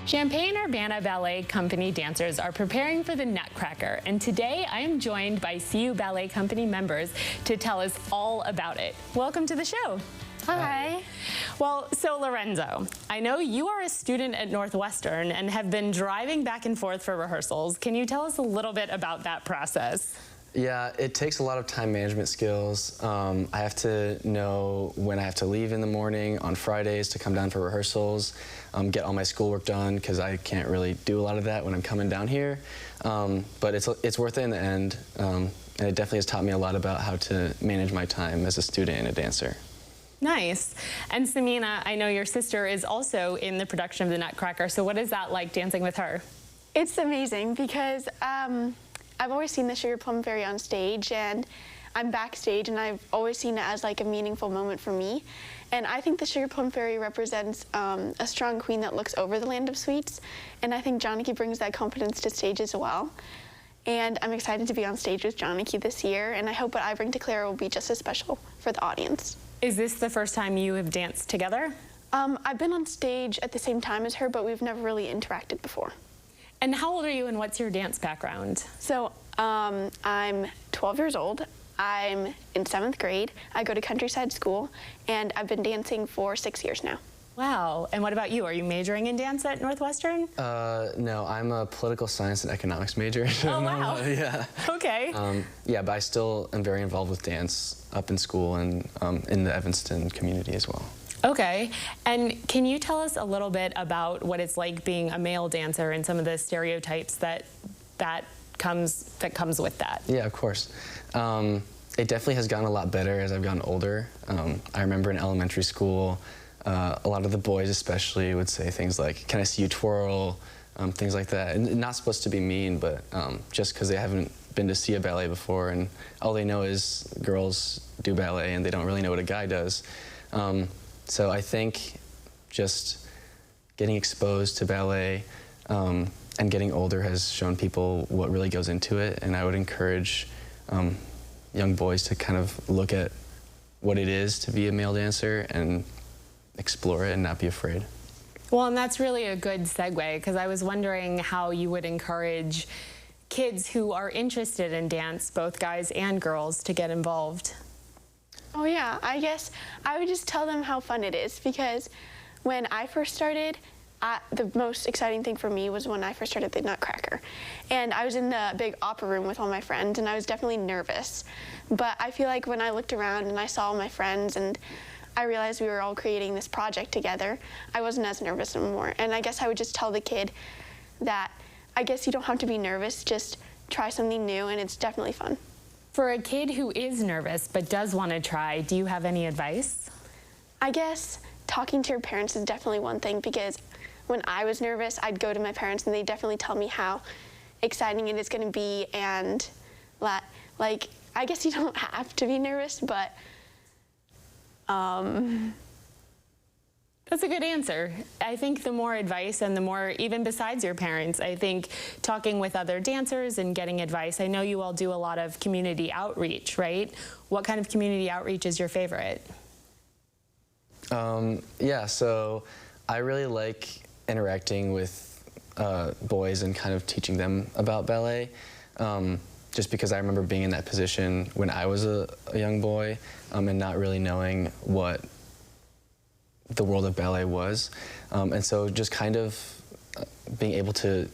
Champaign-Urbana Ballet Company dancers are preparing for the Nutcracker, and today I am joined by CU Ballet Company members to tell us all about it. Welcome to the show. Hi. Well, so Lorenzo, I know you are a student at Northwestern and have been driving back and forth for rehearsals. Can you tell us a little bit about that process? Yeah, it takes a lot of time management skills. I have to know when I have to leave in the morning on Fridays to come down for rehearsals, get all my schoolwork done because I can't really do a lot of that when I'm coming down here. But it's worth it in the end, and it definitely has taught me a lot about how to manage my time as a student and a dancer. Nice. And Samina, I know your sister is also in the production of the Nutcracker, so what is that like dancing with her? It's amazing because I've always seen the Sugar Plum Fairy on stage, and I'm backstage, and I've always seen it as like a meaningful moment for me. And I think the Sugar Plum Fairy represents a strong queen that looks over the land of sweets, and I think Janaki brings that confidence to stage as well. And I'm excited to be on stage with Janaki this year, and I hope what I bring to Clara will be just as special for the audience. Is this the first time you have danced together? I've been on stage at the same time as her, but we've never really interacted before. And how old are you, and what's your dance background? So I'm 12 years old. I'm in 7th grade. I go to Countryside School, and I've been dancing for 6 years now. Wow. And what about you? Are you majoring in dance at Northwestern? No, I'm a political science and economics major. Oh, wow. Yeah. Okay. Yeah, but I still am very involved with dance up in school and in the Evanston community as well. Okay, and can you tell us a little bit about what it's like being a male dancer and some of the stereotypes that comes with that? Yeah, of course. It definitely has gotten a lot better as I've gotten older. I remember in elementary school, a lot of the boys especially would say things like, "Can I see you twirl?" Things like that. And not supposed to be mean, but just because they haven't been to see a ballet before and all they know is girls do ballet and they don't really know what a guy does. So I think just getting exposed to ballet and getting older has shown people what really goes into it, and I would encourage young boys to kind of look at what it is to be a male dancer and explore it and not be afraid. Well, and that's really a good segue, because I was wondering how you would encourage kids who are interested in dance, both guys and girls, to get involved. Oh yeah, I guess I would just tell them how fun it is, because when I first started, the most exciting thing for me was when I first started the Nutcracker. And I was in the big opera room with all my friends, and I was definitely nervous. But I feel like when I looked around and I saw all my friends and I realized we were all creating this project together, I wasn't as nervous anymore. And I guess I would just tell the kid that I guess you don't have to be nervous, just try something new, and it's definitely fun. For a kid who is nervous but does want to try, do you have any advice? I guess talking to your parents is definitely one thing, because when I was nervous, I'd go to my parents and they definitely tell me how exciting it is going to be, and like, I guess you don't have to be nervous, but That's a good answer. I think the more advice and the more, even besides your parents, I think talking with other dancers and getting advice. I know you all do a lot of community outreach, right? What kind of community outreach is your favorite? Yeah, so I really like interacting with boys and kind of teaching them about ballet. Just because I remember being in that position when I was a young boy and not really knowing what the world of ballet was. And so just kind of being able to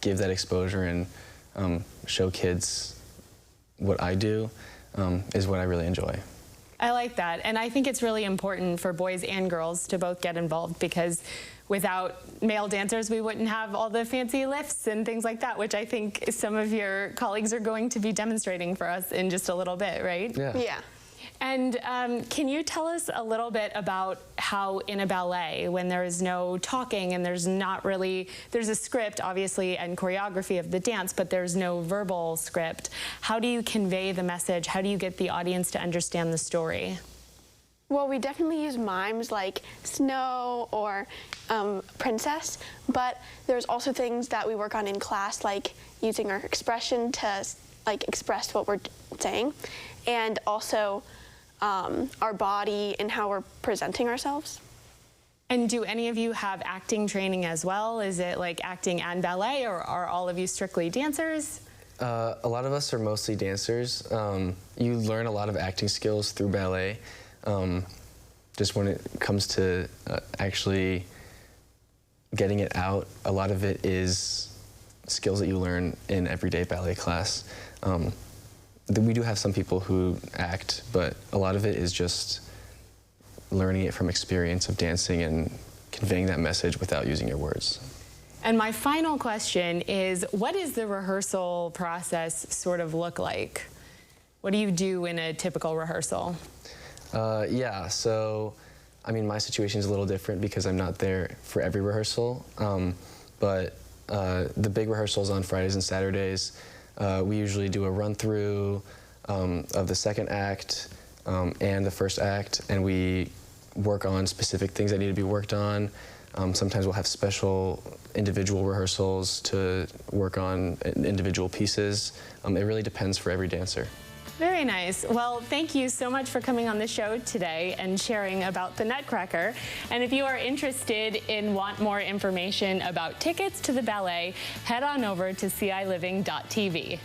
give that exposure and show kids what I do is what I really enjoy. I like that, and I think it's really important for boys and girls to both get involved, because without male dancers we wouldn't have all the fancy lifts and things like that, which I think some of your colleagues are going to be demonstrating for us in just a little bit, right? Yeah. yeah. And can you tell us a little bit about how in a ballet, when there is no talking and there's not really, there's a script obviously and choreography of the dance, but there's no verbal script, how do you convey the message? How do you get the audience to understand the story? Well, we definitely use mimes like Snow or Princess, but there's also things that we work on in class, like using our expression to like express what we're saying, and also our body and how we're presenting ourselves. And do any of you have acting training as well? Is it like acting and ballet, or are all of you strictly dancers? A lot of us are mostly dancers. You learn a lot of acting skills through ballet. Just when it comes to actually getting it out, a lot of it is skills that you learn in everyday ballet class. We do have some people who act, but a lot of it is just learning it from experience of dancing and conveying that message without using your words. And my final question is, what does the rehearsal process sort of look like? What do you do in a typical rehearsal? Yeah, so, I mean, my situation is a little different because I'm not there for every rehearsal, but the big rehearsals on Fridays and Saturdays, we usually do a run-through of the second act and the first act, and we work on specific things that need to be worked on. Sometimes we'll have special individual rehearsals to work on individual pieces. It really depends for every dancer. Very nice. Well, thank you so much for coming on the show today and sharing about the Nutcracker. And if you are interested and want more information about tickets to the ballet, head on over to CILiving.tv.